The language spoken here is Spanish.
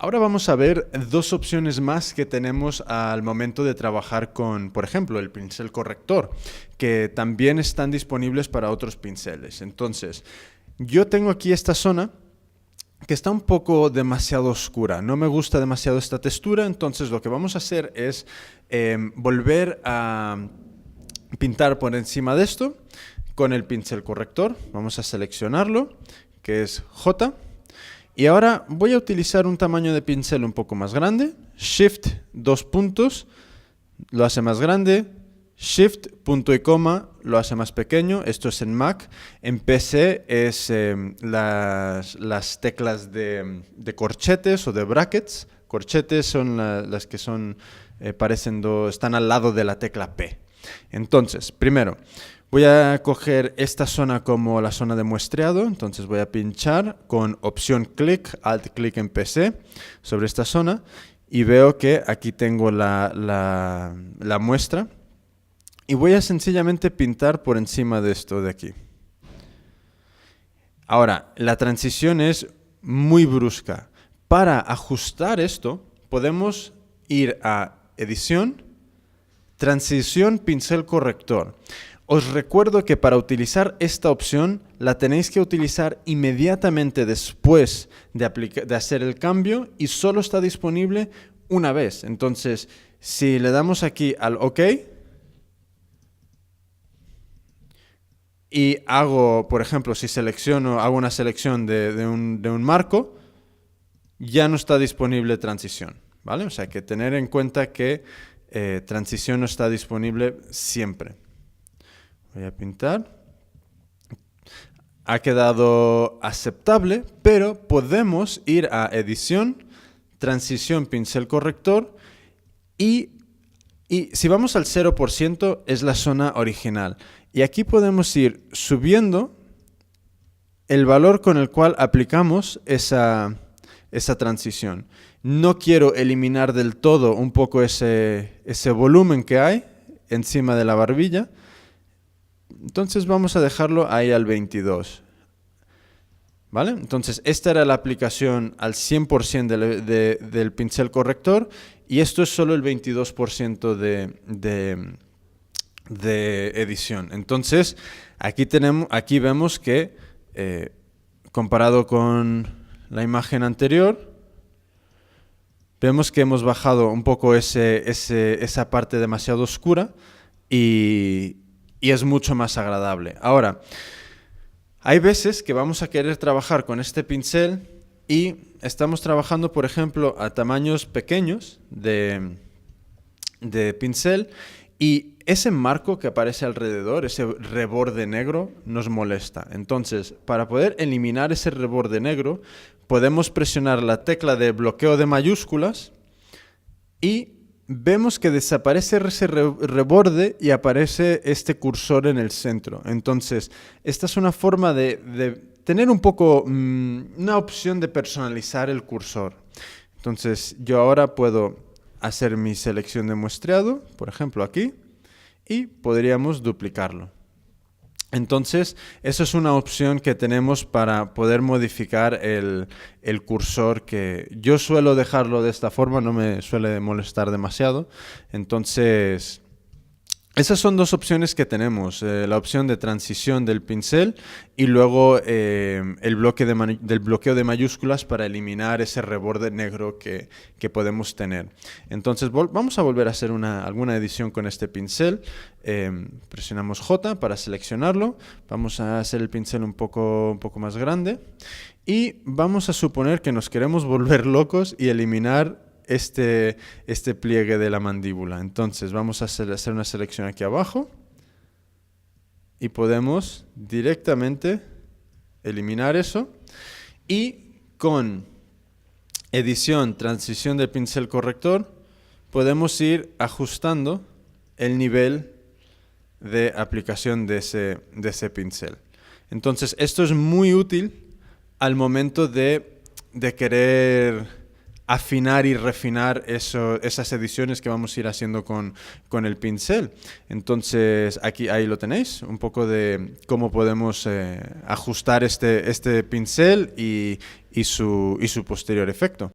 Ahora vamos a ver dos opciones más que tenemos al momento de trabajar con, por ejemplo, el pincel corrector, que también están disponibles para otros pinceles. Entonces, yo tengo aquí esta zona que está un poco demasiado oscura. No me gusta demasiado esta textura, entonces lo que vamos a hacer es volver a pintar por encima de esto con el pincel corrector. Vamos a seleccionarlo, que es J. Y ahora voy a utilizar un tamaño de pincel un poco más grande. Shift, dos puntos, lo hace más grande. Shift, punto y coma, lo hace más pequeño. Esto es en Mac. En PC es las teclas de corchetes o de brackets. Corchetes son las que son, están al lado de la tecla P. Entonces, primero, voy a coger esta zona como la zona de muestreado, entonces voy a pinchar con opción clic, alt clic en PC sobre esta zona y veo que aquí tengo la muestra y voy a sencillamente pintar por encima de esto de aquí. Ahora, la transición es muy brusca. Para ajustar esto, podemos ir a edición, transición, pincel corrector. Os recuerdo que para utilizar esta opción la tenéis que utilizar inmediatamente después de hacer el cambio y solo está disponible una vez. Entonces, si le damos aquí al OK y hago, por ejemplo, si hago una selección de un marco, ya no está disponible transición, ¿vale? O sea, que tener en cuenta que transición no está disponible siempre. Voy a pintar. Ha quedado aceptable, pero podemos ir a edición, transición, pincel corrector y si vamos al 0% es la zona original. Y aquí podemos ir subiendo el valor con el cual aplicamos esa transición. No quiero eliminar del todo un poco ese volumen que hay encima de la barbilla. Entonces vamos a dejarlo ahí al 22. ¿Vale? Entonces esta era la aplicación al 100% del pincel corrector y esto es solo el 22% de edición. Entonces aquí vemos que comparado con la imagen anterior, vemos que hemos bajado un poco esa parte demasiado oscura y es mucho más agradable. Ahora, hay veces que vamos a querer trabajar con este pincel y estamos trabajando, por ejemplo, a tamaños pequeños de pincel y ese marco que aparece alrededor, ese reborde negro, nos molesta. Entonces, para poder eliminar ese reborde negro, podemos presionar la tecla de bloqueo de mayúsculas y vemos que desaparece ese reborde y aparece este cursor en el centro. Entonces, esta es una forma de tener un poco una opción de personalizar el cursor. Entonces, yo ahora puedo hacer mi selección de muestreado, por ejemplo aquí, y podríamos duplicarlo. Entonces, eso es una opción que tenemos para poder modificar el cursor, que yo suelo dejarlo de esta forma, no me suele molestar demasiado. Entonces, esas son dos opciones que tenemos, la opción de transición del pincel y luego el del bloqueo de mayúsculas para eliminar ese reborde negro que podemos tener. Entonces vamos a volver a hacer alguna edición con este pincel. Presionamos J para seleccionarlo, vamos a hacer el pincel un poco más grande y vamos a suponer que nos queremos volver locos y eliminar este pliegue de la mandíbula. Entonces vamos a hacer una selección aquí abajo y podemos directamente eliminar eso y con edición, transición del pincel corrector podemos ir ajustando el nivel de aplicación de ese pincel. Entonces esto es muy útil al momento de querer afinar y refinar esas ediciones que vamos a ir haciendo con el pincel. Entonces, ahí lo tenéis, un poco de cómo podemos ajustar este pincel y su posterior efecto.